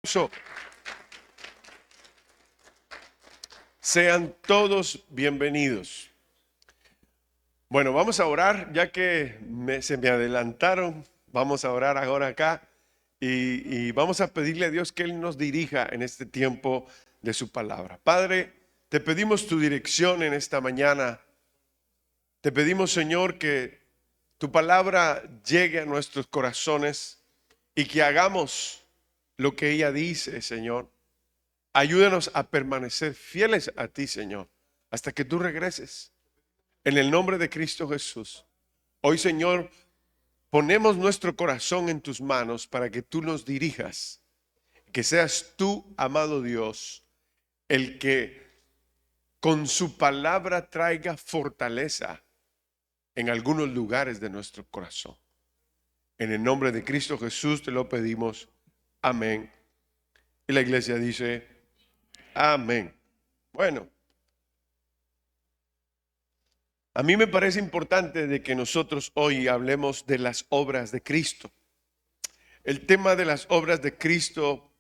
aplauso. Sean todos bienvenidos. Bueno, vamos a orar, ya que se me adelantaron. Vamos a orar ahora acá y vamos a pedirle a Dios que Él nos dirija en este tiempo de su palabra. Padre, te pedimos tu dirección en esta mañana. Te pedimos, Señor, que tu palabra llegue a nuestros corazones y que hagamos lo que ella dice, Señor. Ayúdanos a permanecer fieles a ti, Señor, hasta que tú regreses. En el nombre de Cristo Jesús. Hoy, Señor, ponemos nuestro corazón en tus manos para que tú nos dirijas. Que seas tú, amado Dios, el que con su palabra traiga fortaleza en algunos lugares de nuestro corazón. En el nombre de Cristo Jesús te lo pedimos. Amén. Y la iglesia dice, amén. Bueno, a mí me parece importante de que nosotros hoy hablemos de las obras de Cristo. El tema de las obras de Cristo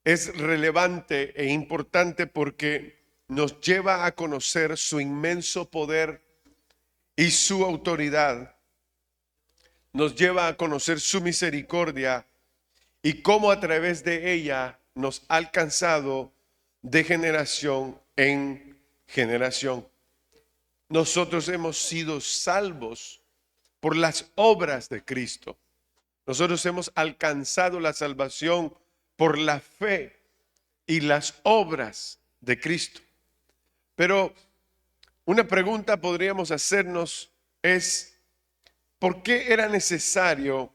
es relevante e importante porque nos lleva a conocer su inmenso poder y su autoridad. Nos lleva a conocer su misericordia y cómo a través de ella nos ha alcanzado de generación en generación. Nosotros hemos sido salvos por las obras de Cristo. Nosotros hemos alcanzado la salvación por la fe y las obras de Cristo. Pero una pregunta podríamos hacernos es, ¿por qué era necesario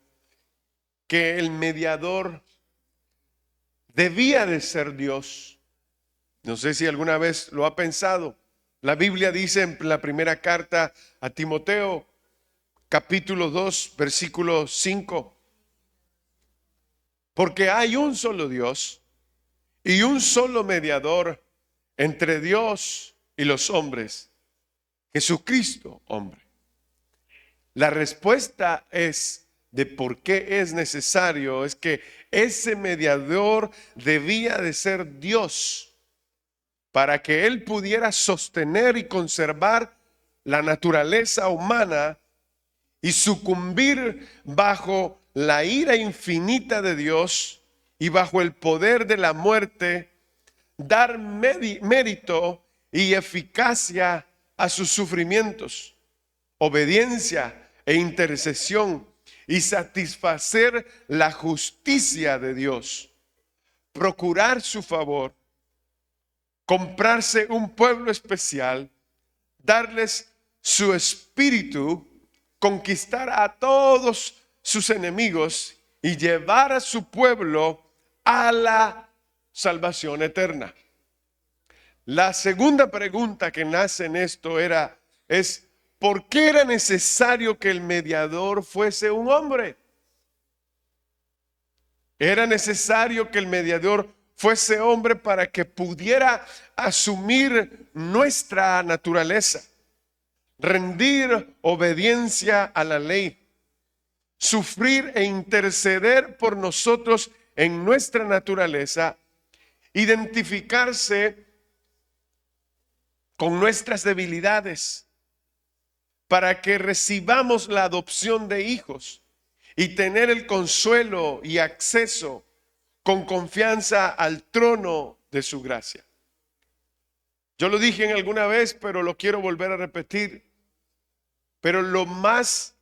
que el mediador debía de ser Dios? No sé si alguna vez lo ha pensado. La Biblia dice en la primera carta a Timoteo, capítulo 2, versículo 5, porque hay un solo Dios y un solo mediador entre Dios y los hombres, Jesucristo, hombre. La respuesta es de por qué es necesario, es que ese mediador debía de ser Dios, para que Él pudiera sostener y conservar la naturaleza humana y sucumbir bajo la ira infinita de Dios y bajo el poder de la muerte, dar mérito y eficacia a sus sufrimientos, obediencia e intercesión y satisfacer la justicia de Dios, procurar su favor, comprarse un pueblo especial, darles su espíritu, conquistar a todos sus enemigos y llevar a su pueblo a la salvación eterna. La segunda pregunta que nace en esto es ¿por qué era necesario que el mediador fuese un hombre? Era necesario que el mediador fuese hombre para que pudiera asumir nuestra naturaleza, rendir obediencia a la ley, sufrir e interceder por nosotros en nuestra naturaleza, identificarse con nuestras debilidades para que recibamos la adopción de hijos y tener el consuelo y acceso con confianza al trono de su gracia. Yo lo dije en alguna vez, pero lo quiero volver a repetir. Pero lo más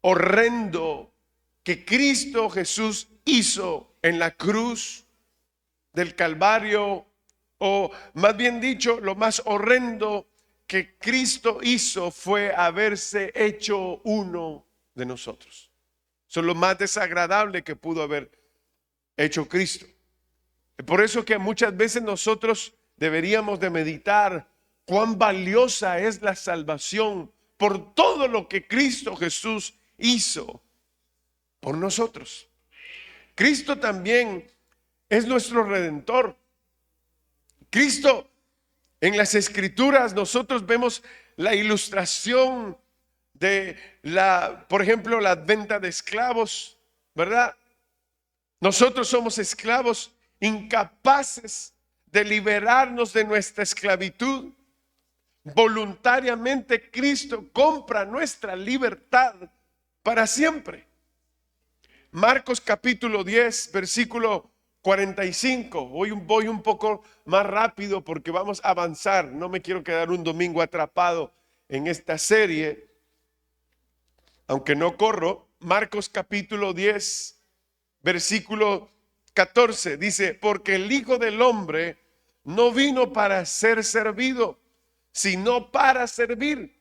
horrendo que Cristo Jesús hizo en la cruz del Calvario, o más bien dicho, lo más horrendo que Cristo hizo fue haberse hecho uno de nosotros. Eso es lo más desagradable que pudo haber hecho Cristo. Por eso que muchas veces nosotros deberíamos de meditar cuán valiosa es la salvación por todo lo que Cristo Jesús hizo por nosotros. Cristo también es nuestro Redentor. Cristo, en las Escrituras nosotros vemos la ilustración de por ejemplo, la venta de esclavos, ¿verdad? Nosotros somos esclavos incapaces de liberarnos de nuestra esclavitud. Voluntariamente Cristo compra nuestra libertad para siempre. Marcos capítulo 10, versículo 45. Voy un poco más rápido porque vamos a avanzar. No me quiero quedar un domingo atrapado en esta serie, aunque no corro. Marcos capítulo 10, versículo 14 dice: porque el Hijo del Hombre no vino para ser servido, sino para servir,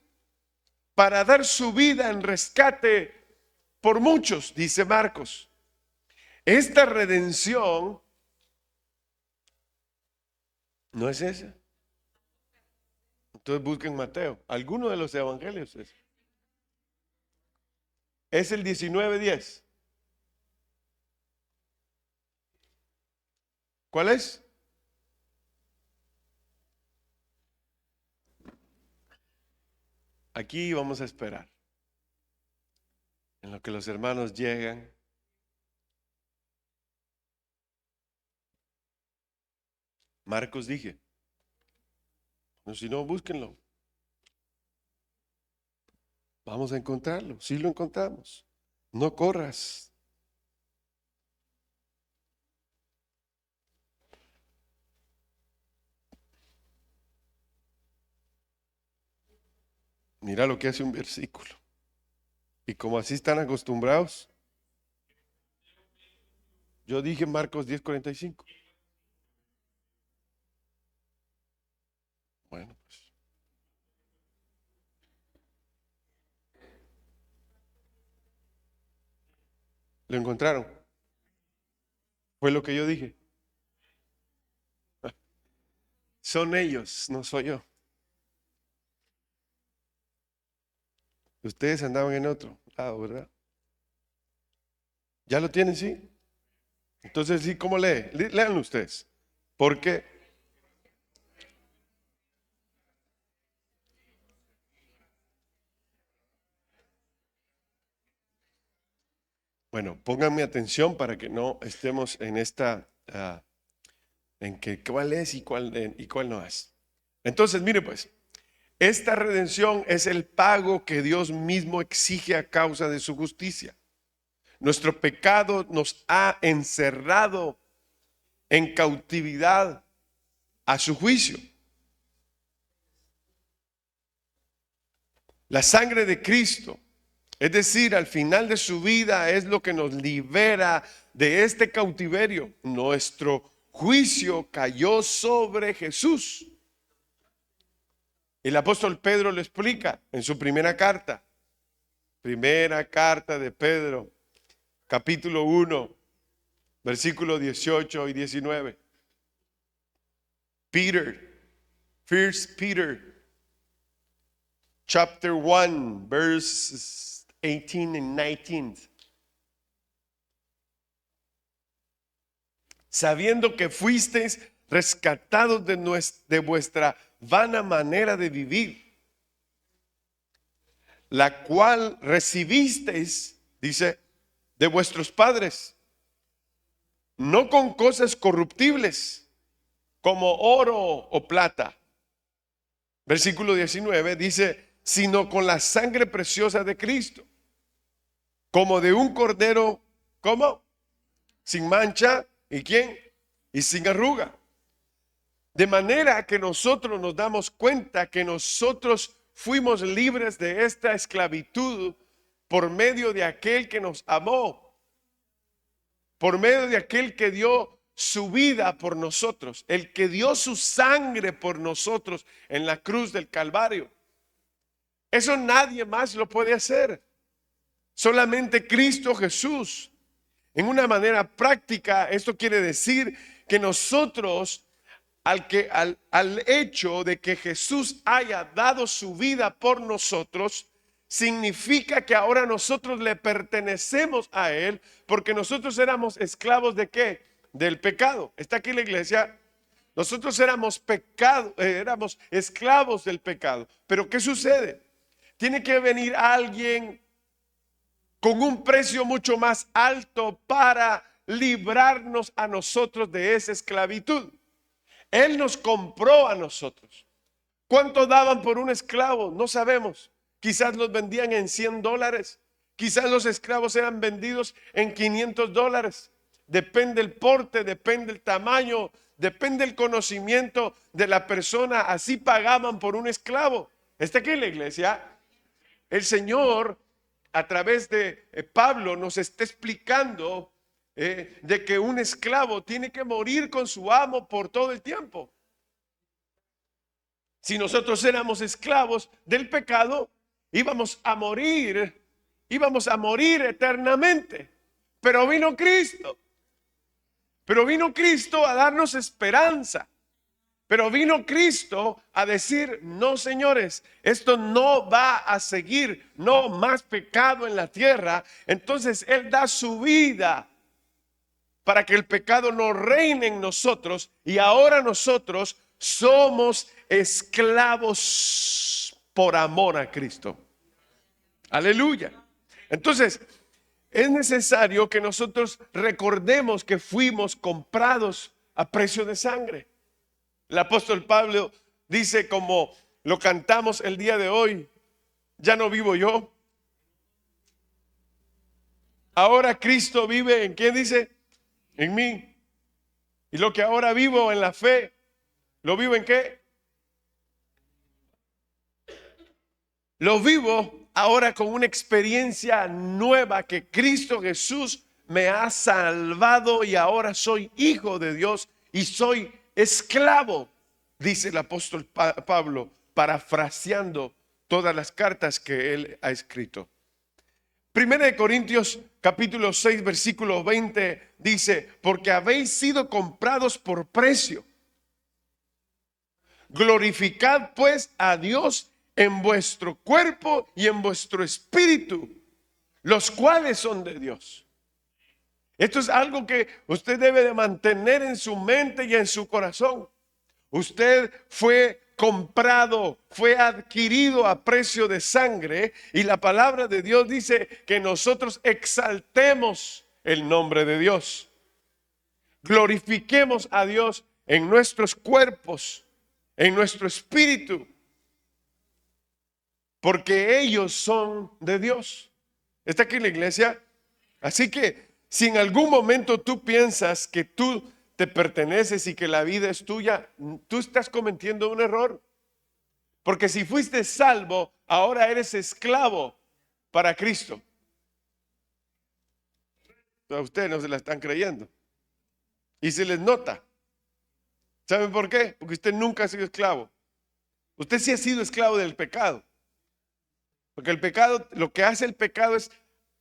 para dar su vida en rescate por muchos, dice Marcos. Esta redención no es esa. Entonces busquen Mateo. Alguno de los evangelios es el 19:10. ¿Cuál es? Aquí vamos a esperar en lo que los hermanos llegan. Marcos dije. No, si no, búsquenlo. Vamos a encontrarlo. Si lo encontramos. No corras. Mira lo que hace un versículo. Y como así están acostumbrados, yo dije Marcos 10:45. Bueno, pues. ¿Lo encontraron? Fue lo que yo dije. Son ellos, no soy yo. Ustedes andaban en otro lado, ¿verdad? ¿Ya lo tienen, sí? Entonces, sí, ¿cómo lee? Léanlo ustedes. Porque, bueno, pónganme atención para que no estemos en esta, en que cuál es y cuál no es. Entonces, mire pues, esta redención es el pago que Dios mismo exige a causa de su justicia. Nuestro pecado nos ha encerrado en cautividad a su juicio. La sangre de Cristo, es decir, al final de su vida, es lo que nos libera de este cautiverio. Nuestro juicio cayó sobre Jesús. El apóstol Pedro lo explica en su primera carta de Pedro, capítulo 1, versículos 18 y 19. First Peter, chapter 1, verses 18 and 19. Sabiendo que fuisteis rescatados de vuestra vana manera de vivir, la cual recibisteis, dice, de vuestros padres, no con cosas corruptibles, como oro o plata. Versículo 19 dice, sino con la sangre preciosa de Cristo, como de un cordero, ¿cómo? Sin mancha, ¿y quién? Y sin arruga. De manera que nosotros nos damos cuenta que nosotros fuimos libres de esta esclavitud por medio de aquel que nos amó, por medio de aquel que dio su vida por nosotros, el que dio su sangre por nosotros en la cruz del Calvario. Eso nadie más lo puede hacer, solamente Cristo Jesús. En una manera práctica, esto quiere decir que nosotros, al hecho de que Jesús haya dado su vida por nosotros, significa que ahora nosotros le pertenecemos a Él, porque nosotros éramos esclavos ¿de qué? Del pecado. ¿Está aquí la iglesia? Nosotros éramos esclavos del pecado. Pero ¿qué sucede? Tiene que venir alguien con un precio mucho más alto para librarnos a nosotros de esa esclavitud. Él nos compró a nosotros. ¿Cuánto daban por un esclavo? No sabemos. Quizás los vendían en $100. Quizás los esclavos eran vendidos en $500. Depende el porte, depende el tamaño, depende el conocimiento de la persona. Así pagaban por un esclavo. Está aquí en la iglesia. El Señor, a través de Pablo, nos está explicando de que un esclavo tiene que morir con su amo por todo el tiempo. Si nosotros éramos esclavos del pecado, íbamos a morir eternamente. Pero vino Cristo. Pero vino Cristo a darnos esperanza. Pero vino Cristo a decir, no señores, esto no va a seguir, no más pecado en la tierra. Entonces Él da su vida para que el pecado no reine en nosotros, y ahora nosotros somos esclavos por amor a Cristo. Aleluya. Entonces, es necesario que nosotros recordemos que fuimos comprados a precio de sangre. El apóstol Pablo dice, como lo cantamos el día de hoy, ya no vivo yo. Ahora Cristo vive en ¿quién dice? En mí. Y lo que ahora vivo en la fe, ¿lo vivo en qué? Lo vivo ahora con una experiencia nueva que Cristo Jesús me ha salvado y ahora soy hijo de Dios y soy esclavo, dice el apóstol Pablo, parafraseando todas las cartas que él ha escrito. Primera de Corintios capítulo 6 versículo 20 dice, porque habéis sido comprados por precio. Glorificad pues a Dios en vuestro cuerpo y en vuestro espíritu, los cuales son de Dios. Esto es algo que usted debe de mantener en su mente y en su corazón. Usted fue comprado, fue adquirido a precio de sangre, y la palabra de Dios dice que nosotros exaltemos el nombre de Dios. Glorifiquemos a Dios en nuestros cuerpos, en nuestro espíritu, porque ellos son de Dios. ¿Está aquí en la iglesia? Así que si en algún momento tú piensas que tú te perteneces y que la vida es tuya, tú estás cometiendo un error. Porque si fuiste salvo, ahora eres esclavo para Cristo. A ustedes no se la están creyendo. Y se les nota. ¿Saben por qué? Porque usted nunca ha sido esclavo. Usted sí ha sido esclavo del pecado. Porque el pecado, lo que hace el pecado es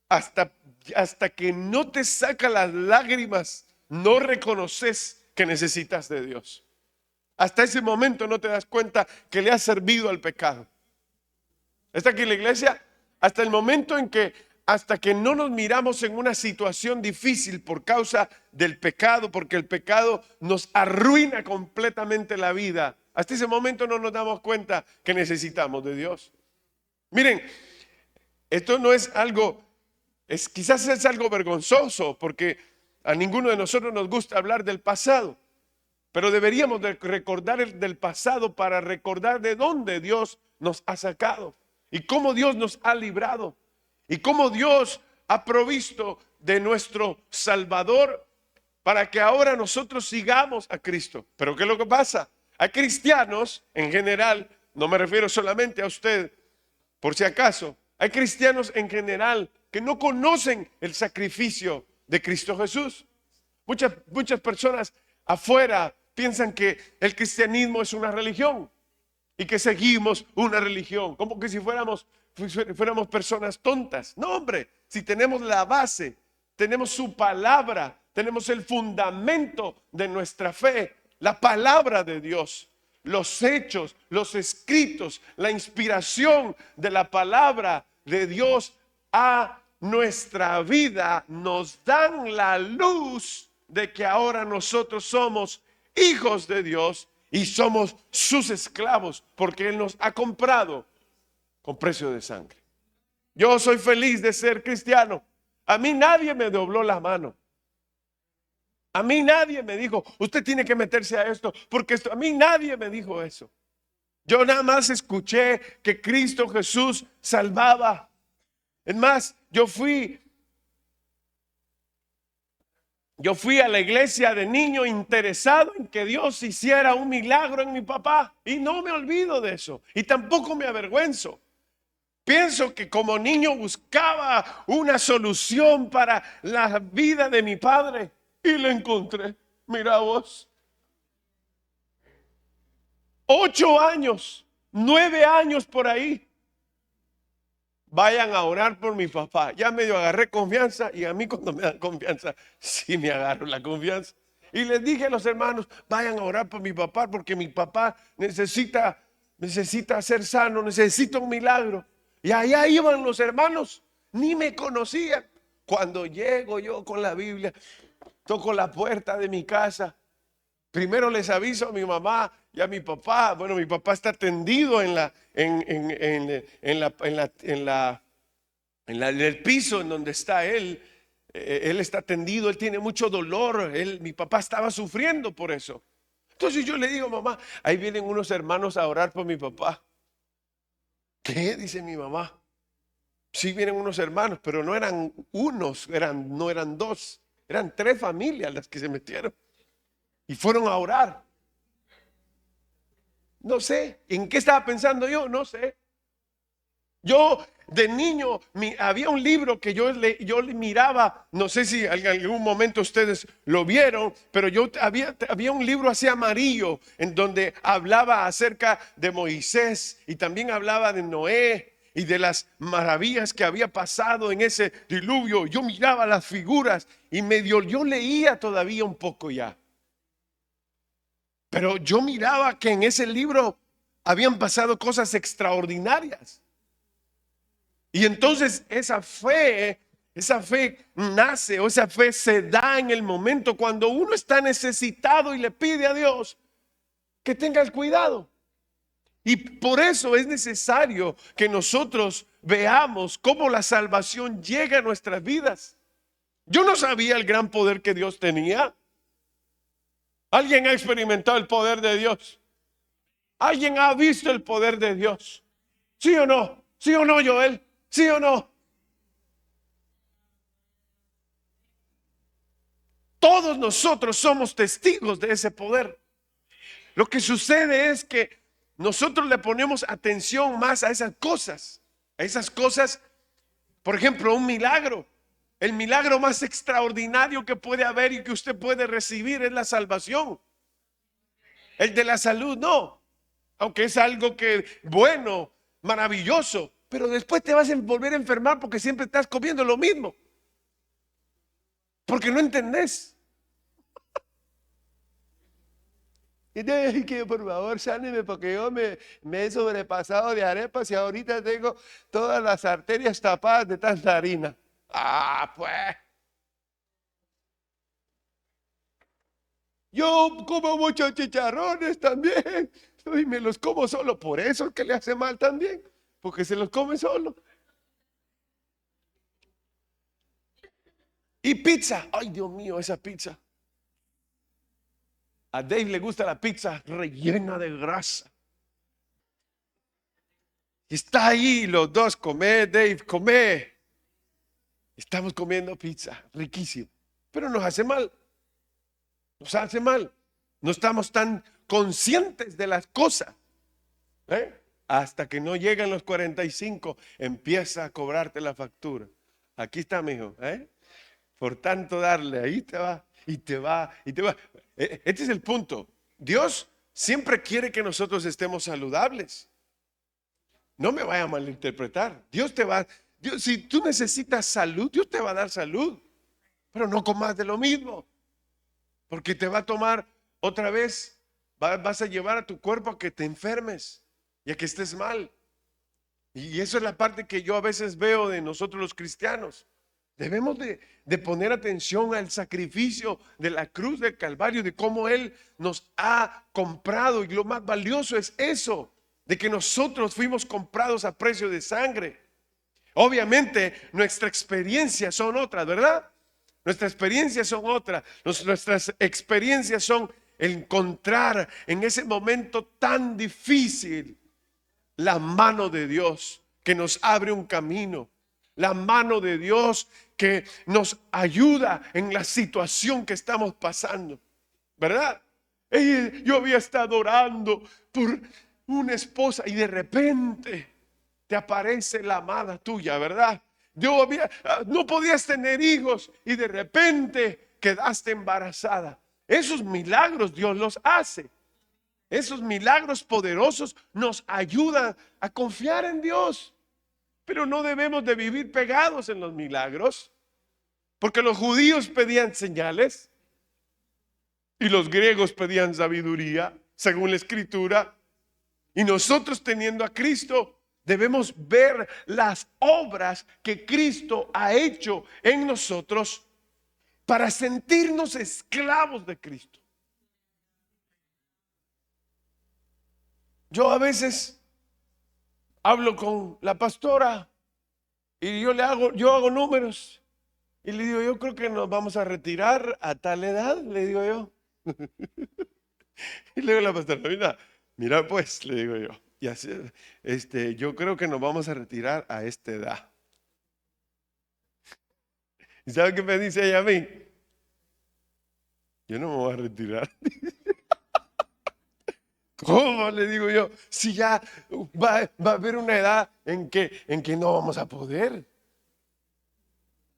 hasta que no te saca las lágrimas, no reconoces que necesitas de Dios. Hasta ese momento no te das cuenta que le has servido al pecado. ¿Está aquí la iglesia? Hasta el momento en que, hasta que no nos miramos en una situación difícil por causa del pecado, porque el pecado nos arruina completamente la vida, hasta ese momento no nos damos cuenta que necesitamos de Dios. Miren, esto no es algo, quizás es algo vergonzoso, porque a ninguno de nosotros nos gusta hablar del pasado, pero deberíamos de recordar del pasado para recordar de dónde Dios nos ha sacado y cómo Dios nos ha librado y cómo Dios ha provisto de nuestro Salvador para que ahora nosotros sigamos a Cristo. Pero ¿qué es lo que pasa? Hay cristianos en general, no me refiero solamente a usted, por si acaso, hay cristianos en general que no conocen el sacrificio de Cristo Jesús. Muchas personas afuera piensan que el cristianismo es una religión y que seguimos una religión, como que si fuéramos personas tontas. No, hombre, si tenemos la base, tenemos su palabra, tenemos el fundamento de nuestra fe, la palabra de Dios. Los hechos, los escritos, la inspiración de la palabra de Dios a nuestra vida nos dan la luz de que ahora nosotros somos hijos de Dios y somos sus esclavos, porque Él nos ha comprado con precio de sangre. Yo soy feliz de ser cristiano. A mí nadie me dobló la mano. A mí nadie me dijo, usted tiene que meterse a esto, porque a mí nadie me dijo eso. Yo nada más escuché que Cristo Jesús salvaba. Es más, yo fui a la iglesia de niño interesado en que Dios hiciera un milagro en mi papá. Y no me olvido de eso. Y tampoco me avergüenzo. Pienso que como niño buscaba una solución para la vida de mi padre. Y la encontré. Mira vos. 8 años, 9 años por ahí. Vayan a orar por mi papá. Ya medio agarré confianza y a mí cuando me dan confianza, sí me agarro la confianza. Y les dije a los hermanos, vayan a orar por mi papá porque mi papá necesita ser sano, necesita un milagro. Y allá iban los hermanos, ni me conocían. Cuando llego yo con la Biblia, toco la puerta de mi casa. Primero les aviso a mi mamá y a mi papá. Bueno, mi papá está tendido en el piso en donde está él. Él está tendido, él tiene mucho dolor. Mi papá estaba sufriendo por eso. Entonces yo le digo, mamá, ahí vienen unos hermanos a orar por mi papá. ¿Qué? Dice mi mamá. Sí vienen unos hermanos, pero no eran unos, no eran dos. Eran 3 familias las que se metieron. Y fueron a orar. No sé, ¿en qué estaba pensando yo? No sé. Yo de niño había un libro que yo le miraba, no sé si en algún momento ustedes lo vieron, pero había un libro así amarillo en donde hablaba acerca de Moisés y también hablaba de Noé y de las maravillas que había pasado en ese diluvio. Yo miraba las figuras y yo leía todavía un poco ya. Pero yo miraba que en ese libro habían pasado cosas extraordinarias. Y entonces esa fe nace, o esa fe se da en el momento cuando uno está necesitado y le pide a Dios que tenga el cuidado. Y por eso es necesario que nosotros veamos cómo la salvación llega a nuestras vidas. Yo no sabía el gran poder que Dios tenía. ¿Alguien ha experimentado el poder de Dios? ¿Alguien ha visto el poder de Dios? ¿Sí o no? ¿Sí o no, Joel? ¿Sí o no? Todos nosotros somos testigos de ese poder. Lo que sucede es que nosotros le ponemos atención más a esas cosas. A esas cosas, por ejemplo, un milagro. El milagro más extraordinario que puede haber y que usted puede recibir es la salvación. El de la salud no, aunque es algo que bueno, maravilloso, pero después te vas a volver a enfermar porque siempre estás comiendo lo mismo. Porque no entendés. Y te dije que por favor sáneme porque yo me he sobrepasado de arepas y ahorita tengo todas las arterias tapadas de tanta harina. Ah, pues. Yo como muchos chicharrones también. Y me los como solo. Por eso es que le hace mal también. Porque se los come solo. Y pizza. Ay, Dios mío, esa pizza. A Dave le gusta la pizza rellena de grasa. Y está ahí los dos. Come, Dave, come. Estamos comiendo pizza. Riquísimo. Pero nos hace mal. Nos hace mal. No estamos tan conscientes de las cosas. Hasta que no llegan los 45, empieza a cobrarte la factura. Aquí está, mijo. Por tanto darle, ahí te va, y te va, y te va. Este es el punto. Dios siempre quiere que nosotros estemos saludables. No me vaya a malinterpretar. Dios, si tú necesitas salud, Dios te va a dar salud. Pero no comas de lo mismo. Porque te va a tomar otra vez, vas a llevar a tu cuerpo a que te enfermes y a que estés mal. Y eso es la parte que yo a veces veo de nosotros los cristianos. Debemos de poner atención al sacrificio de la cruz del Calvario, de cómo Él nos ha comprado. Y lo más valioso es eso, de que nosotros fuimos comprados a precio de sangre. Obviamente nuestra experiencia son otras, ¿verdad? Nuestras experiencias son otras. Nuestras experiencias son encontrar en ese momento tan difícil la mano de Dios que nos abre un camino. La mano de Dios que nos ayuda en la situación que estamos pasando. ¿Verdad? Yo había estado orando por una esposa y de repente te aparece la amada tuya, ¿verdad? No podías tener hijos y de repente quedaste embarazada. Esos milagros Dios los hace. Esos milagros poderosos nos ayudan a confiar en Dios. Pero no debemos de vivir pegados en los milagros, porque los judíos pedían señales y los griegos pedían sabiduría, según la Escritura. Y nosotros, teniendo a Cristo, debemos ver las obras que Cristo ha hecho en nosotros para sentirnos esclavos de Cristo. Yo a veces hablo con la pastora y yo hago números y le digo, yo creo que nos vamos a retirar a tal edad, le digo yo. Y le digo a la pastora, mira pues, le digo yo, y así, yo creo que nos vamos a retirar a esta edad. ¿Y sabe qué me dice ella a mí? Yo no me voy a retirar. ¿Cómo? Le digo yo, si ya va a haber una edad en que no vamos a poder.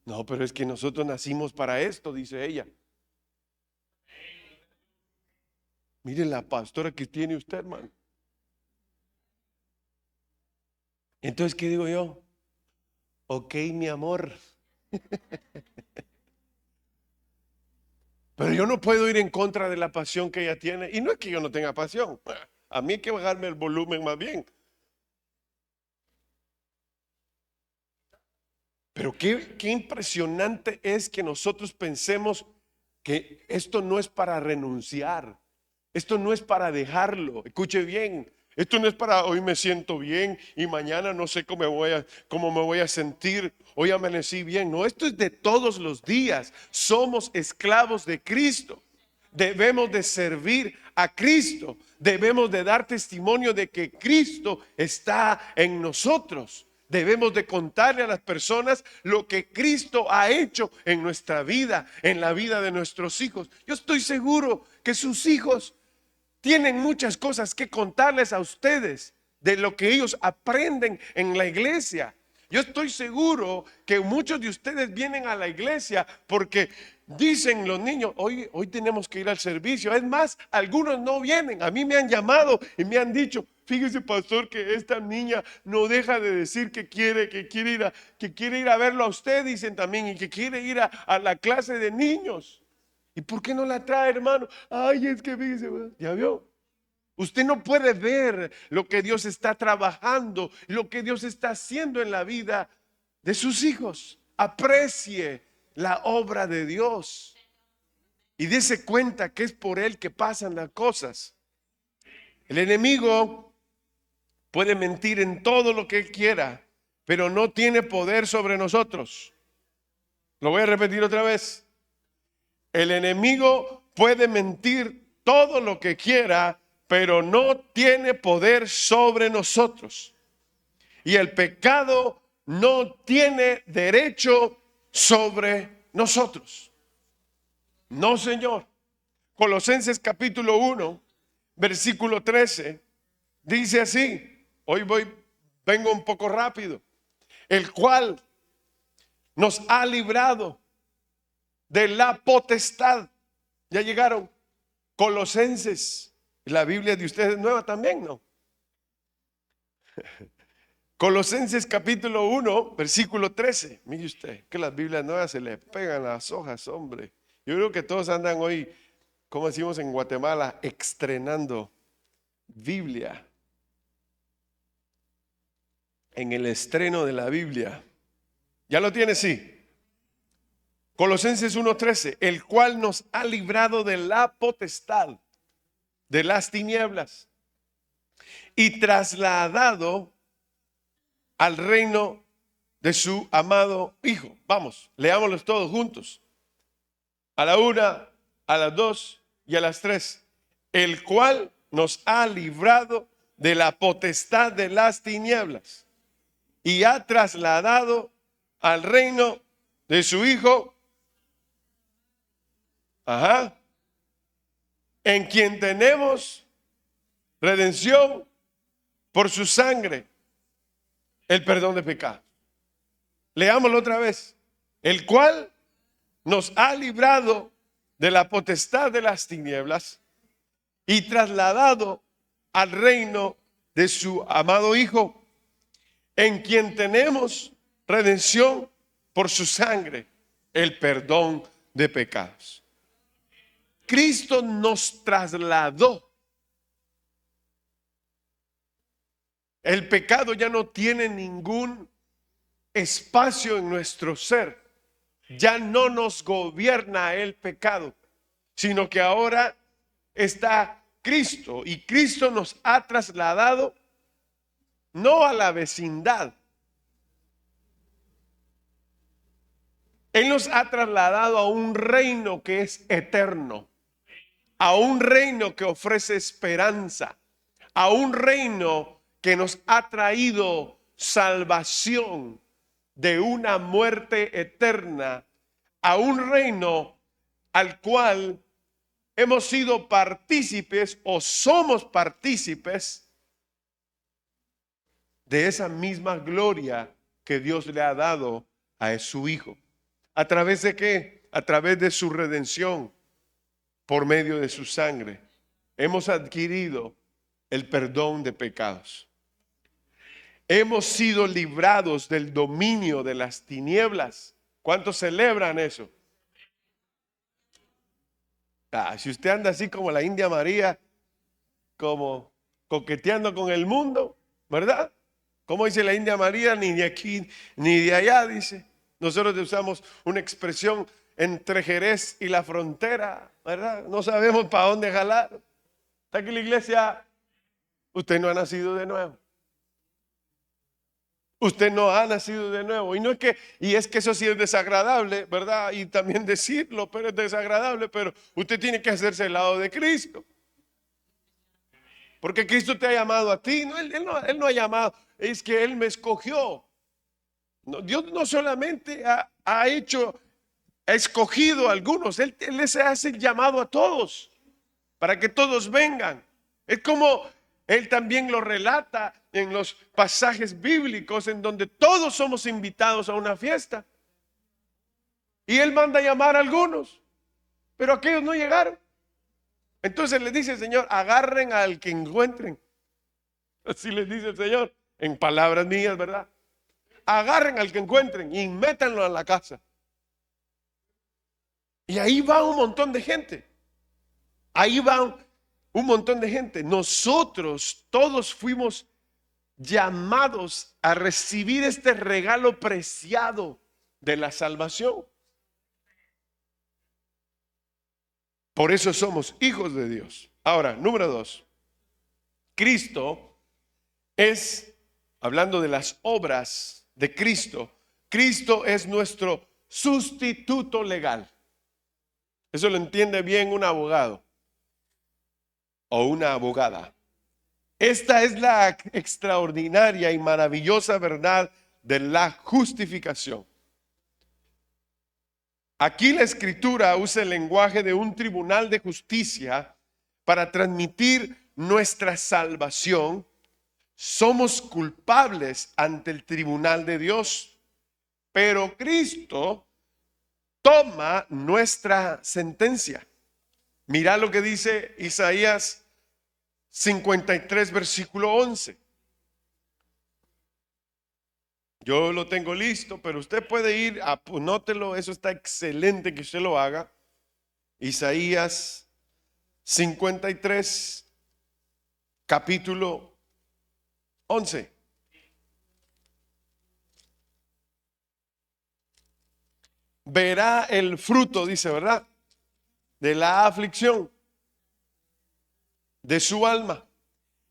No, pero es que nosotros nacimos para esto, dice ella. Mire la pastora que tiene usted, hermano. Entonces, ¿qué digo yo? Ok, mi amor. Pero yo no puedo ir en contra de la pasión que ella tiene. Y no es que yo no tenga pasión. A mí hay que bajarme el volumen más bien. Pero qué impresionante es que nosotros pensemos que esto no es para renunciar. Esto no es para dejarlo. Escuche bien. Esto no es para hoy me siento bien y mañana no sé cómo me voy a sentir. Hoy amanecí bien. No, esto es de todos los días. Somos esclavos de Cristo. Debemos de servir a Cristo. Debemos de dar testimonio de que Cristo está en nosotros. Debemos de contarle a las personas lo que Cristo ha hecho en nuestra vida, en la vida de nuestros hijos. Yo estoy seguro que sus hijos tienen muchas cosas que contarles a ustedes de lo que ellos aprenden en la iglesia. Yo estoy seguro que muchos de ustedes vienen a la iglesia porque dicen los niños, hoy tenemos que ir al servicio. Es más, algunos no vienen. A mí me han llamado y me han dicho, fíjese pastor que esta niña no deja de decir que quiere ir a verlo a usted, dicen también, y que quiere ir a la clase de niños. ¿Y por qué no la trae, hermano? Ay, es que fíjese, ya vio. Usted no puede ver lo que Dios está trabajando, lo que Dios está haciendo en la vida de sus hijos. Aprecie la obra de Dios y dése cuenta que es por Él que pasan las cosas. El enemigo puede mentir en todo lo que él quiera, pero no tiene poder sobre nosotros. Lo voy a repetir otra vez. El enemigo puede mentir todo lo que quiera, pero no tiene poder sobre nosotros. Y el pecado no tiene derecho sobre nosotros. No, Señor. Colosenses capítulo 1, versículo 13, dice así. Vengo un poco rápido. El cual nos ha librado de la potestad. Ya llegaron. Colosenses. La Biblia de ustedes es nueva también, ¿no? Colosenses capítulo 1, versículo 13. Mire usted, que las Biblias nuevas se le pegan las hojas, hombre. Yo creo que todos andan hoy, como decimos en Guatemala, estrenando Biblia. En el estreno de la Biblia. ¿Ya lo tiene? Sí. Colosenses 1:13, el cual nos ha librado de la potestad, de las tinieblas, y trasladado al reino de su amado Hijo. Vamos, leámoslos todos juntos. a la 1, a las 2 y a las 3. El cual nos ha librado de la potestad de las tinieblas y ha trasladado al reino de su Hijo, en quien tenemos redención por su sangre, el perdón de pecados. Leámoslo otra vez. El cual nos ha librado de la potestad de las tinieblas y trasladado al reino de su amado Hijo, en quien tenemos redención por su sangre, el perdón de pecados. Cristo nos trasladó. El pecado ya no tiene ningún espacio en nuestro ser. Ya no nos gobierna el pecado, sino que ahora está Cristo, y Cristo nos ha trasladado no a la vecindad. Él nos ha trasladado a un reino que es eterno, a un reino que ofrece esperanza, a un reino que nos ha traído salvación de una muerte eterna, a un reino al cual hemos sido partícipes o somos partícipes de esa misma gloria que Dios le ha dado a su Hijo. ¿A través de qué? A través de su redención, por medio de su sangre. Hemos adquirido el perdón de pecados. Hemos sido librados del dominio de las tinieblas. ¿Cuántos celebran eso? Si usted anda así como la India María, como coqueteando con el mundo, ¿verdad? Como dice la India María, ni de aquí ni de allá, dice. Nosotros usamos una expresión entre Jerez y la frontera, ¿verdad? No sabemos para dónde jalar. Está aquí en la iglesia. Usted no ha nacido de nuevo. Usted no ha nacido de nuevo. Y es que eso sí es desagradable, ¿verdad? Y también decirlo, pero es desagradable. Pero usted tiene que hacerse al lado de Cristo. Porque Cristo te ha llamado a ti. No, él no ha llamado. Es que Él me escogió. No, Dios no solamente ha escogido a algunos. Él les hace el llamado a todos. Para que todos vengan. Es como Él también lo relata en los pasajes bíblicos en donde todos somos invitados a una fiesta. Y Él manda a llamar a algunos, pero aquellos no llegaron. Entonces les dice el Señor, agarren al que encuentren. Así les dice el Señor, en palabras mías, ¿verdad? Agarren al que encuentren y métanlo a la casa. Y ahí va un montón de gente. Ahí va un montón de gente. Nosotros todos fuimos llamados a recibir este regalo preciado de la salvación. Por eso somos hijos de Dios. Ahora, número 2. Cristo es, hablando de las obras de Cristo, Cristo es nuestro sustituto legal. Eso lo entiende bien un abogado o una abogada. Esta es la extraordinaria y maravillosa verdad de la justificación. Aquí la Escritura usa el lenguaje de un tribunal de justicia para transmitir nuestra salvación. Somos culpables ante el tribunal de Dios, pero Cristo toma nuestra sentencia. Mira lo que dice Isaías 53, versículo 11. Yo lo tengo listo, pero usted puede ir, anótelo, eso está excelente que usted lo haga. Isaías 53, capítulo 11. Verá el fruto, dice, ¿verdad? De la aflicción de su alma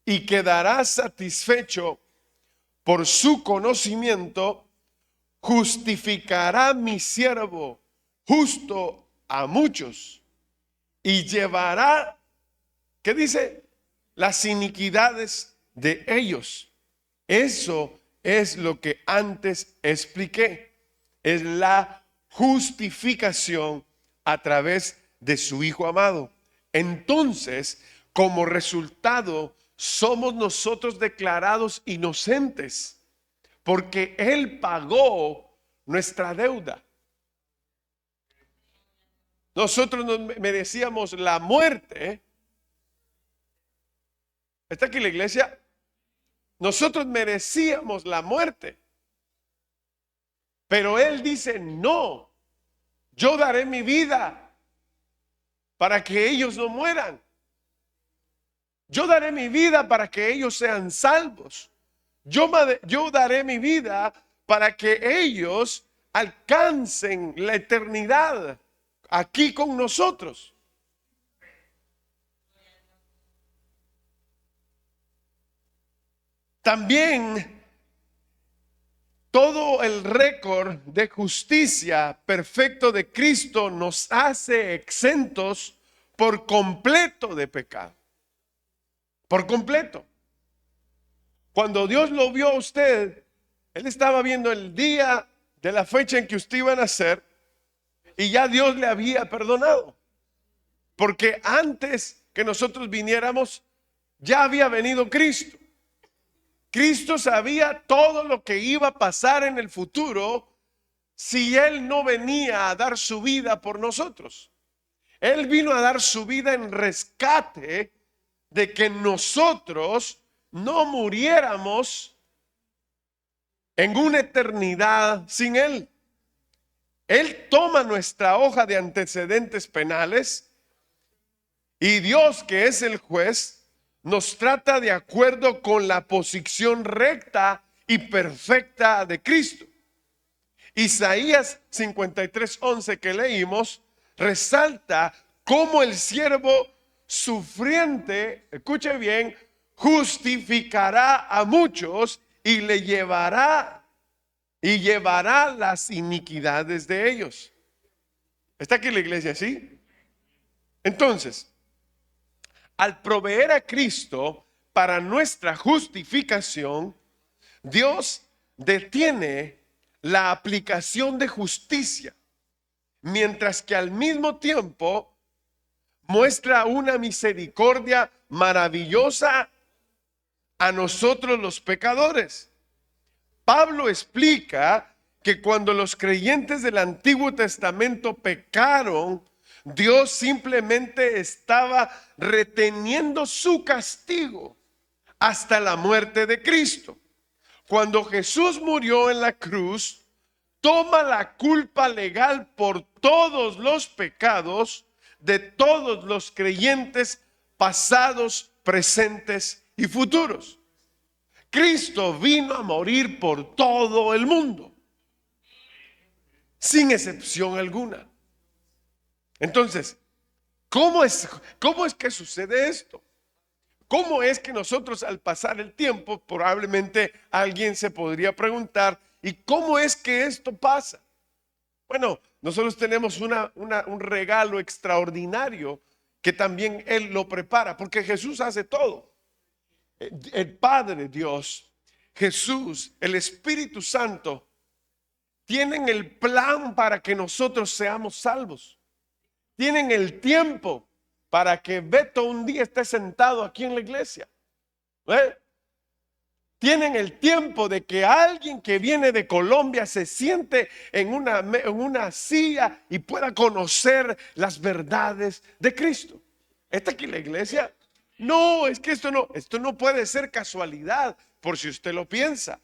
y quedará satisfecho por su conocimiento. Justificará mi siervo justo a muchos y llevará, ¿qué dice? Las iniquidades de ellos. Eso es lo que antes expliqué. Es la justificación a través de su Hijo amado. Entonces, como resultado, somos nosotros declarados inocentes, porque Él pagó nuestra deuda. Nosotros nos merecíamos la muerte. ¿Está aquí la iglesia? Nosotros merecíamos la muerte. Pero Él dice, no, yo daré mi vida para que ellos no mueran. Yo daré mi vida para que ellos sean salvos. Yo daré mi vida para que ellos alcancen la eternidad aquí con nosotros. También todo el récord de justicia perfecto de Cristo nos hace exentos por completo de pecado. Por completo. Cuando Dios lo vio a usted, Él estaba viendo el día de la fecha en que usted iba a nacer y ya Dios le había perdonado. Porque antes que nosotros viniéramos, ya había venido Cristo. Cristo sabía todo lo que iba a pasar en el futuro si Él no venía a dar su vida por nosotros. Él vino a dar su vida en rescate de que nosotros no muriéramos en una eternidad sin Él. Él toma nuestra hoja de antecedentes penales y Dios, que es el juez, nos trata de acuerdo con la posición recta y perfecta de Cristo. Isaías 53:11 que leímos resalta cómo el siervo sufriente, escuche bien, justificará a muchos y llevará las iniquidades de ellos. ¿Está aquí la iglesia así? Entonces, al proveer a Cristo para nuestra justificación, Dios detiene la aplicación de justicia, mientras que al mismo tiempo muestra una misericordia maravillosa a nosotros los pecadores. Pablo explica que cuando los creyentes del Antiguo Testamento pecaron, Dios simplemente estaba reteniendo su castigo hasta la muerte de Cristo. Cuando Jesús murió en la cruz, toma la culpa legal por todos los pecados de todos los creyentes pasados, presentes y futuros. Cristo vino a morir por todo el mundo, sin excepción alguna. Entonces, ¿cómo es que sucede esto? ¿Cómo es que nosotros al pasar el tiempo, probablemente alguien se podría preguntar, ¿y cómo es que esto pasa? Bueno, nosotros tenemos un regalo extraordinario que también Él lo prepara, porque Jesús hace todo. El Padre Dios, Jesús, el Espíritu Santo, tienen el plan para que nosotros seamos salvos. Tienen el tiempo para que Beto un día esté sentado aquí en la iglesia. Tienen el tiempo de que alguien que viene de Colombia se siente en una silla y pueda conocer las verdades de Cristo. ¿Está aquí la iglesia? No, es que esto no puede ser casualidad, por si usted lo piensa.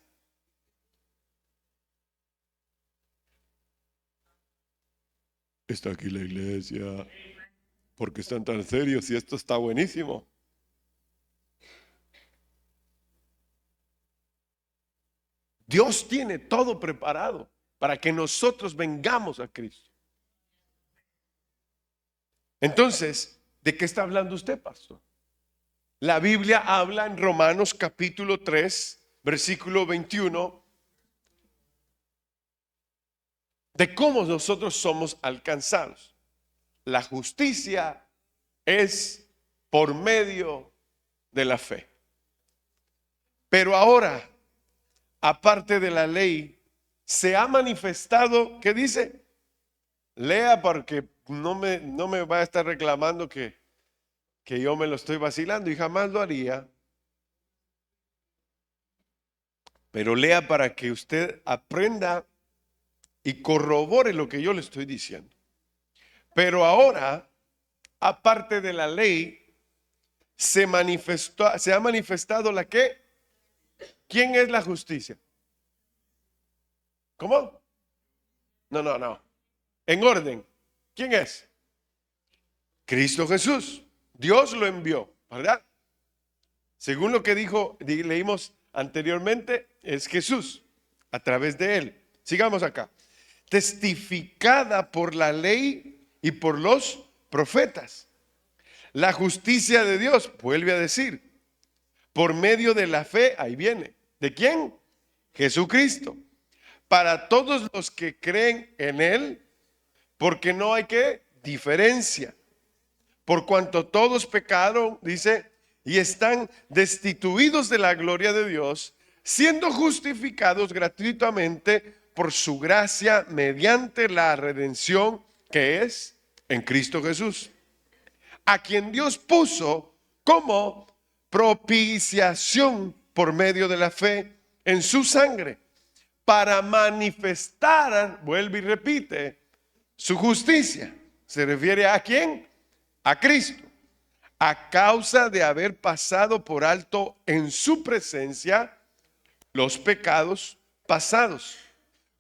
Está aquí la iglesia. ¿Por qué están tan serios y esto está buenísimo? Dios tiene todo preparado para que nosotros vengamos a Cristo. Entonces, ¿de qué está hablando usted, pastor? La Biblia habla en Romanos capítulo 3, versículo 21, de cómo nosotros somos alcanzados. la justicia es por medio de la fe. Pero ahora, aparte de la ley, se ha manifestado, ¿qué dice? Lea porque no me va a estar reclamando que yo me lo estoy vacilando y jamás lo haría. Pero lea para que usted aprenda y corrobore lo que yo le estoy diciendo. Pero ahora, aparte de la ley, se ha manifestado la que. ¿Quién es la justicia? ¿Cómo? No. En orden. ¿Quién es? Cristo Jesús. Dios lo envió, ¿verdad? Según lo que leímos anteriormente, es Jesús, a través de él. Sigamos acá. Testificada por la ley y por los profetas. La justicia de Dios, vuelve a decir, por medio de la fe, ahí viene. ¿De quién? Jesucristo. Para todos los que creen en él, porque no hay diferencia. Por cuanto todos pecaron, dice, y están destituidos de la gloria de Dios, siendo justificados gratuitamente por su gracia mediante la redención que es en Cristo Jesús, a quien Dios puso como propiciación por medio de la fe en su sangre, para manifestar, vuelve y repite, su justicia. ¿Se refiere a quién? A Cristo. A causa de haber pasado por alto en su presencia los pecados pasados,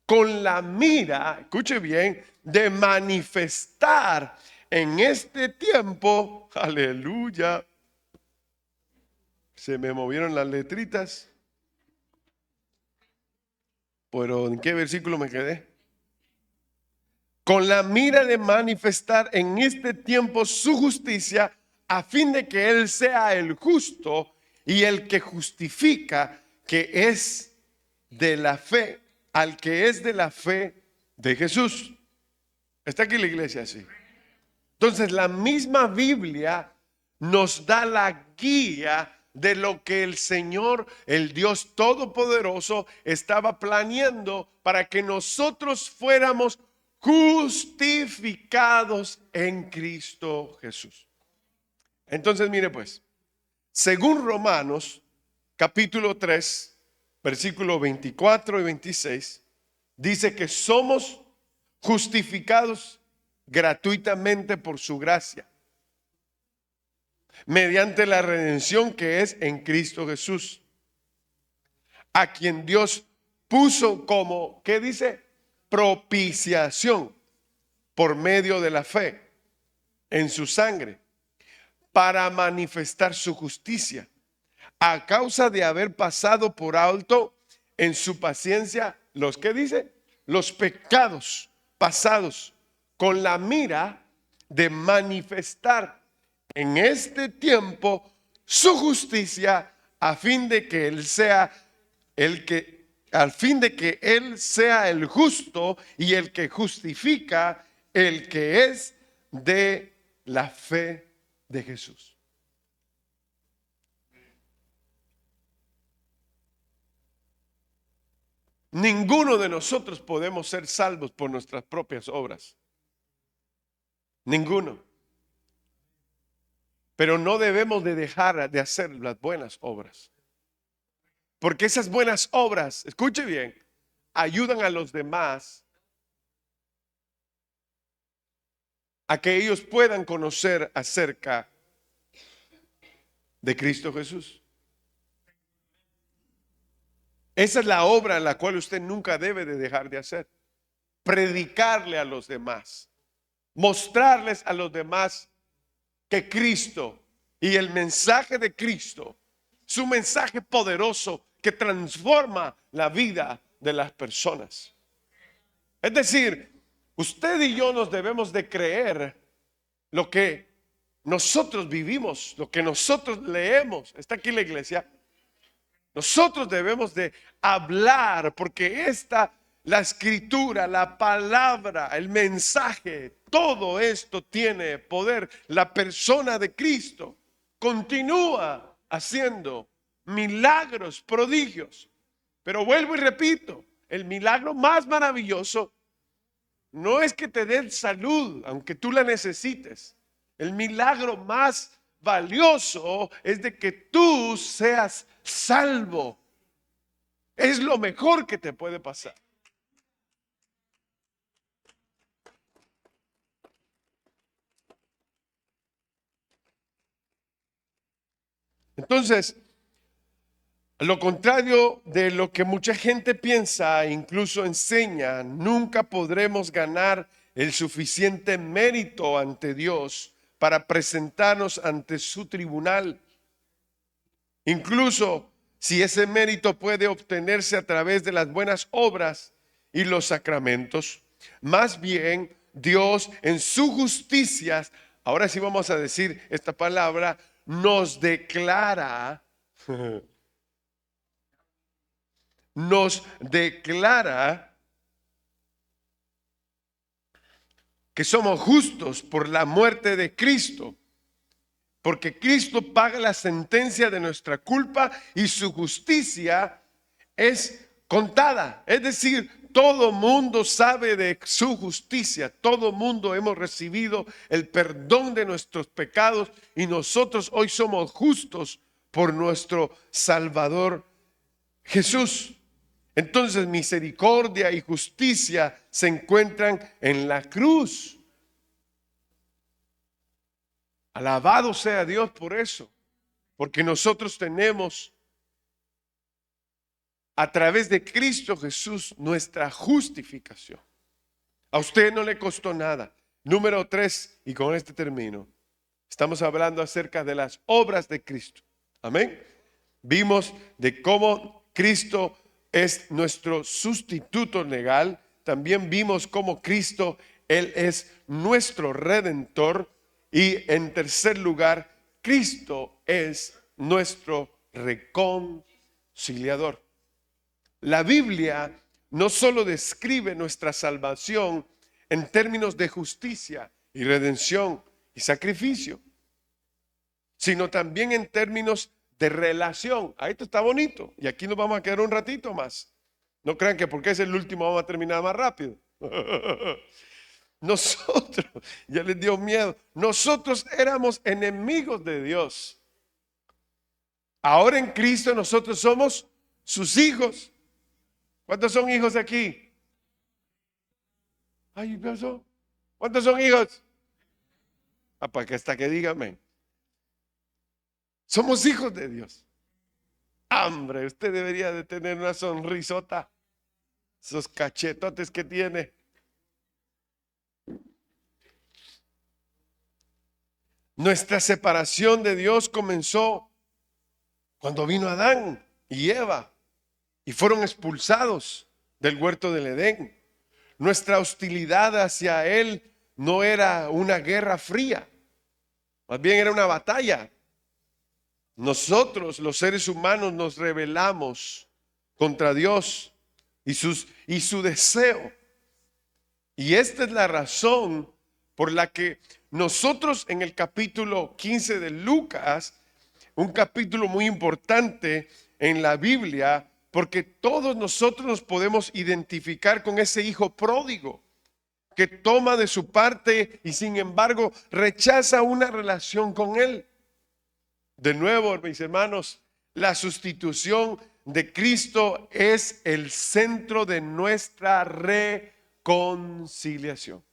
con la mira, escuche bien, de manifestar en este tiempo, aleluya, se me movieron las letritas, pero ¿en qué versículo me quedé? Con la mira de manifestar en este tiempo su justicia, a fin de que Él sea el justo y el que justifica, que es de la fe, al que es de la fe de Jesús. ¿Está aquí la iglesia así? Entonces la misma Biblia nos da la guía de lo que el Señor, el Dios Todopoderoso, estaba planeando para que nosotros fuéramos justificados en Cristo Jesús. Entonces, mire pues, según Romanos capítulo 3, versículos 24 y 26, dice que somos justificados gratuitamente por su gracia, mediante la redención que es en Cristo Jesús, a quien Dios puso como, ¿qué dice? Propiciación por medio de la fe en su sangre, para manifestar su justicia, a causa de haber pasado por alto en su paciencia los, ¿qué dice? Los pecados pasados, con la mira de manifestar en este tiempo su justicia, a fin de que Él sea al fin de que Él sea el justo y el que justifica, el que es de la fe de Jesús. Ninguno de nosotros podemos ser salvos por nuestras propias obras. Ninguno. Pero no debemos de dejar de hacer las buenas obras. Porque esas buenas obras, escuche bien, ayudan a los demás a que ellos puedan conocer acerca de Cristo Jesús. Esa es la obra en la cual usted nunca debe de dejar de hacer. Predicarle a los demás, mostrarles a los demás que Cristo y el mensaje de Cristo, su mensaje poderoso que transforma la vida de las personas. Es decir, usted y yo nos debemos de creer lo que nosotros vivimos, lo que nosotros leemos. Está aquí la iglesia. Nosotros debemos de hablar, porque esta La escritura, la palabra, el mensaje, todo esto tiene poder. La persona de Cristo continúa haciendo milagros, prodigios. Pero vuelvo y repito, el milagro más maravilloso no es que te den salud, aunque tú la necesites. El milagro más valioso es de que tú seas salvo. Es lo mejor que te puede pasar. Entonces, lo contrario de lo que mucha gente piensa e incluso enseña, nunca podremos ganar el suficiente mérito ante Dios para presentarnos ante su tribunal. Incluso si ese mérito puede obtenerse a través de las buenas obras y los sacramentos, más bien Dios en su justicia, ahora sí vamos a decir esta palabra, nos declara que somos justos por la muerte de Cristo, porque Cristo paga la sentencia de nuestra culpa y su justicia es contada. Es decir, todo mundo sabe de su justicia, todo mundo hemos recibido el perdón de nuestros pecados y nosotros hoy somos justos por nuestro Salvador Jesús. Entonces misericordia y justicia se encuentran en la cruz. Alabado sea Dios por eso, porque nosotros tenemos a través de Cristo Jesús nuestra justificación. A usted no le costó nada. Número 3, y con este termino. Estamos hablando acerca de las obras de Cristo. Amén. Vimos de cómo Cristo es nuestro sustituto legal. También vimos cómo Cristo, Él es nuestro redentor. Y en tercer lugar, Cristo es nuestro reconciliador. La Biblia no solo describe nuestra salvación en términos de justicia y redención y sacrificio, sino también en términos de relación. Ahí esto está bonito y aquí nos vamos a quedar un ratito más. No crean que porque es el último vamos a terminar más rápido. Nosotros, ya les dio miedo, nosotros éramos enemigos de Dios. Ahora en Cristo nosotros somos sus hijos. ¿Cuántos son hijos aquí? Ay, ¿qué pasó? ¿Cuántos son hijos? Para que hasta que dígame. Somos hijos de Dios. Hombre, usted debería de tener una sonrisota. Esos cachetotes que tiene. Nuestra separación de Dios comenzó cuando vino Adán y Eva y fueron expulsados del huerto del Edén. Nuestra hostilidad hacia Él no era una guerra fría, más bien era una batalla. Nosotros, los seres humanos, nos rebelamos contra Dios y su deseo. Y esta es la razón por la que nosotros en el capítulo 15 de Lucas, un capítulo muy importante en la Biblia, porque todos nosotros nos podemos identificar con ese hijo pródigo que toma de su parte y sin embargo rechaza una relación con él. De nuevo, mis hermanos, la sustitución de Cristo es el centro de nuestra reconciliación.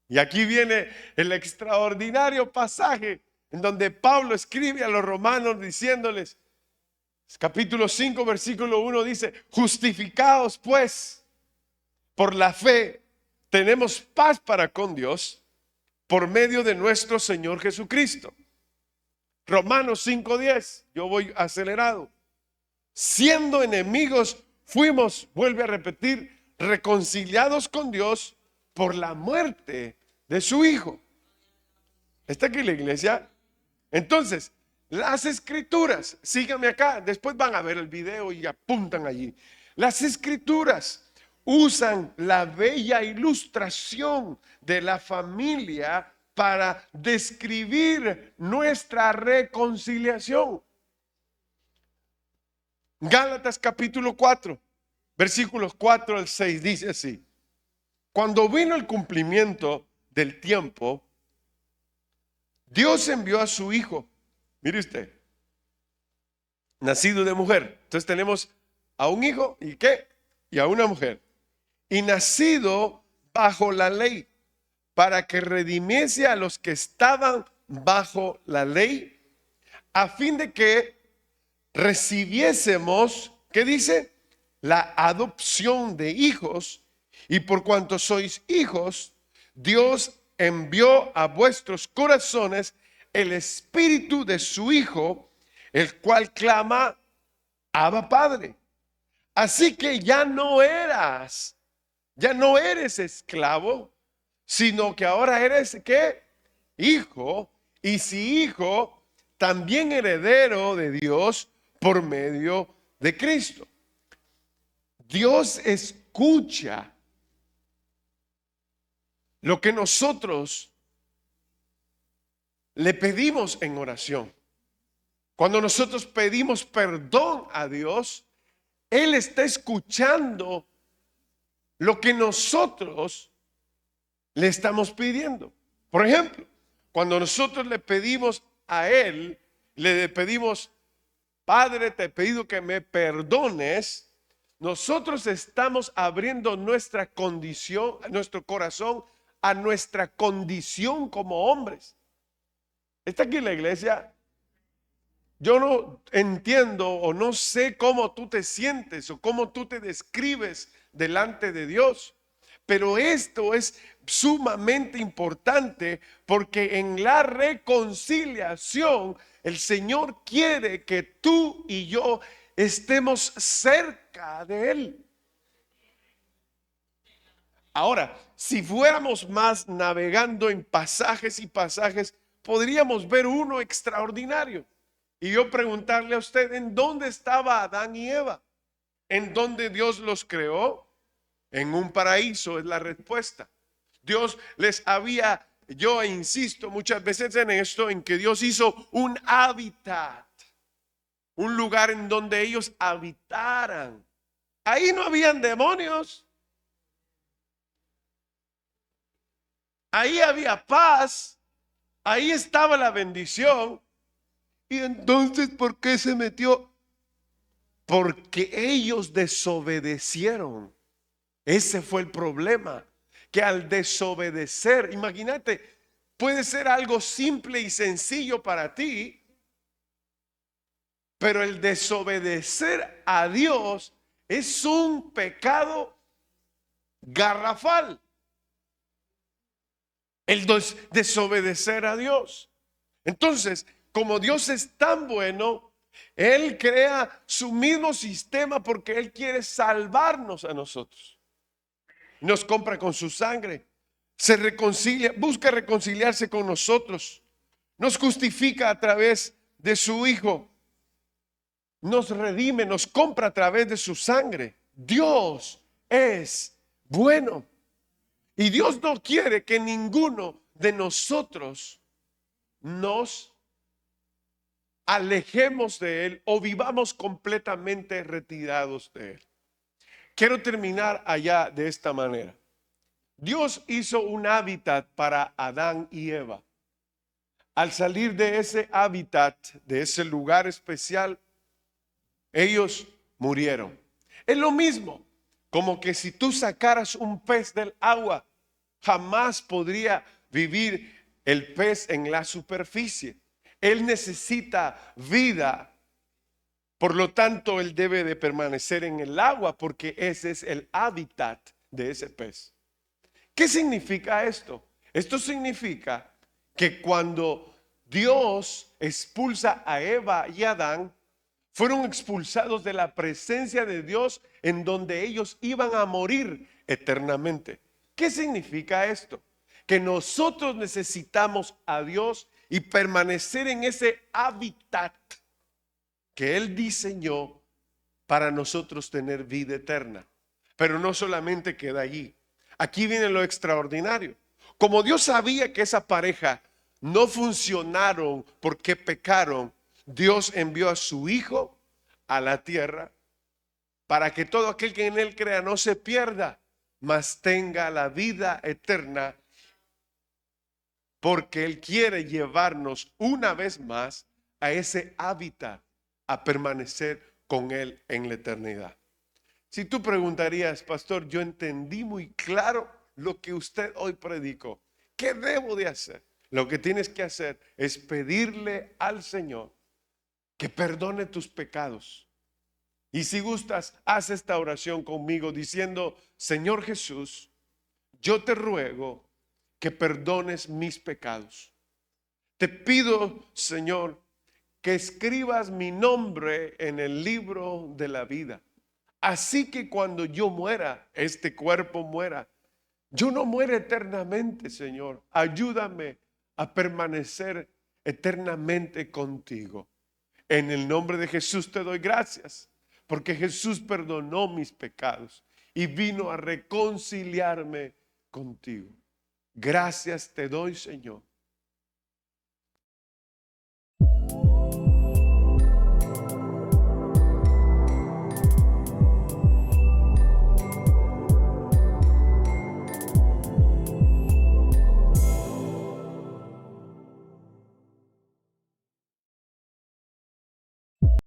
Y aquí viene el extraordinario pasaje en donde Pablo escribe a los romanos diciéndoles, capítulo 5, versículo 1 dice, justificados pues por la fe, tenemos paz para con Dios por medio de nuestro Señor Jesucristo. Romanos 5:10, yo voy acelerado. Siendo enemigos, fuimos, vuelve a repetir, reconciliados con Dios por la muerte de su Hijo. ¿Está aquí la iglesia? Entonces, las escrituras, síganme acá, después van a ver el video y apuntan allí. Las Escrituras usan la bella ilustración de la familia para describir nuestra reconciliación. Gálatas capítulo 4, versículos 4 al 6 dice así: cuando vino el cumplimiento del tiempo, Dios envió a su Hijo, mire usted, nacido de mujer. Entonces tenemos a un hijo y ¿qué? Y a una mujer. Y nacido bajo la ley, para que redimiese a los que estaban bajo la ley, a fin de que recibiésemos, ¿qué dice? La adopción de hijos. Y por cuanto sois hijos, Dios envió a vuestros corazones el espíritu de su Hijo, el cual clama: Abba, Padre. Así que ya no eres esclavo, sino que ahora eres ¿qué? Hijo. Y si hijo, también heredero de Dios por medio de Cristo. Dios escucha lo que nosotros le pedimos en oración. Cuando nosotros pedimos perdón a Dios, Él está escuchando lo que nosotros le estamos pidiendo. Por ejemplo, cuando nosotros le pedimos a Él, le pedimos: Padre, te he pedido que me perdones. Nosotros estamos abriendo nuestra condición, nuestro corazón a nuestra condición como hombres. Está aquí en la iglesia. Yo no entiendo o no sé cómo tú te sientes o cómo tú te describes delante de Dios, pero esto es sumamente importante porque en la reconciliación el Señor quiere que tú y yo estemos cerca de Él. Ahora, si fuéramos más navegando en pasajes y pasajes, podríamos ver uno extraordinario. Y yo preguntarle a usted: ¿en dónde estaba Adán y Eva? ¿En dónde Dios los creó? En un paraíso es la respuesta. Dios les había, yo insisto muchas veces en esto, en que Dios hizo un hábitat, un lugar en donde ellos habitaran. Ahí no habían demonios. Ahí había paz. Ahí estaba la bendición. Y entonces, ¿por qué se metió? Porque ellos desobedecieron. Ese fue el problema. Que al desobedecer, imagínate, puede ser algo simple y sencillo para ti, pero el desobedecer a Dios es un pecado garrafal. El desobedecer a Dios. Entonces, como Dios es tan bueno, Él crea su mismo sistema porque Él quiere salvarnos a nosotros. Nos compra con su sangre, se reconcilia, busca reconciliarse con nosotros, nos justifica a través de su Hijo, nos redime, nos compra a través de su sangre. Dios es bueno y Dios no quiere que ninguno de nosotros nos alejemos de Él o vivamos completamente retirados de Él. Quiero terminar allá de esta manera. Dios hizo un hábitat para Adán y Eva. Al salir de ese hábitat, de ese lugar especial, ellos murieron. Es lo mismo como que si tú sacaras un pez del agua, jamás podría vivir el pez en la superficie. Él necesita vida, por lo tanto él debe de permanecer en el agua porque ese es el hábitat de ese pez. ¿Qué significa esto? Esto significa que cuando Dios expulsa a Eva y a Adán, fueron expulsados de la presencia de Dios en donde ellos iban a morir eternamente. ¿Qué significa esto? Que nosotros necesitamos a Dios y permanecer en ese hábitat que Él diseñó para nosotros tener vida eterna. Pero no solamente queda allí. Aquí viene lo extraordinario. Como Dios sabía que esa pareja no funcionaron porque pecaron, Dios envió a su Hijo a la tierra para que todo aquel que en él crea no se pierda, mas tenga la vida eterna, porque Él quiere llevarnos una vez más a ese hábitat, a permanecer con Él en la eternidad. Si tú preguntarías, pastor, yo entendí muy claro lo que usted hoy predicó, ¿qué debo de hacer? Lo que tienes que hacer es pedirle al Señor que perdone tus pecados. Y si gustas, haz esta oración conmigo diciendo, Señor Jesús, yo te ruego que perdones mis pecados. Te pido, Señor, que escribas mi nombre en el libro de la vida. Así que cuando yo muera, este cuerpo muera, yo no muera eternamente, Señor. Ayúdame a permanecer eternamente contigo. En el nombre de Jesús te doy gracias, porque Jesús perdonó mis pecados y vino a reconciliarme contigo. Gracias te doy, Señor,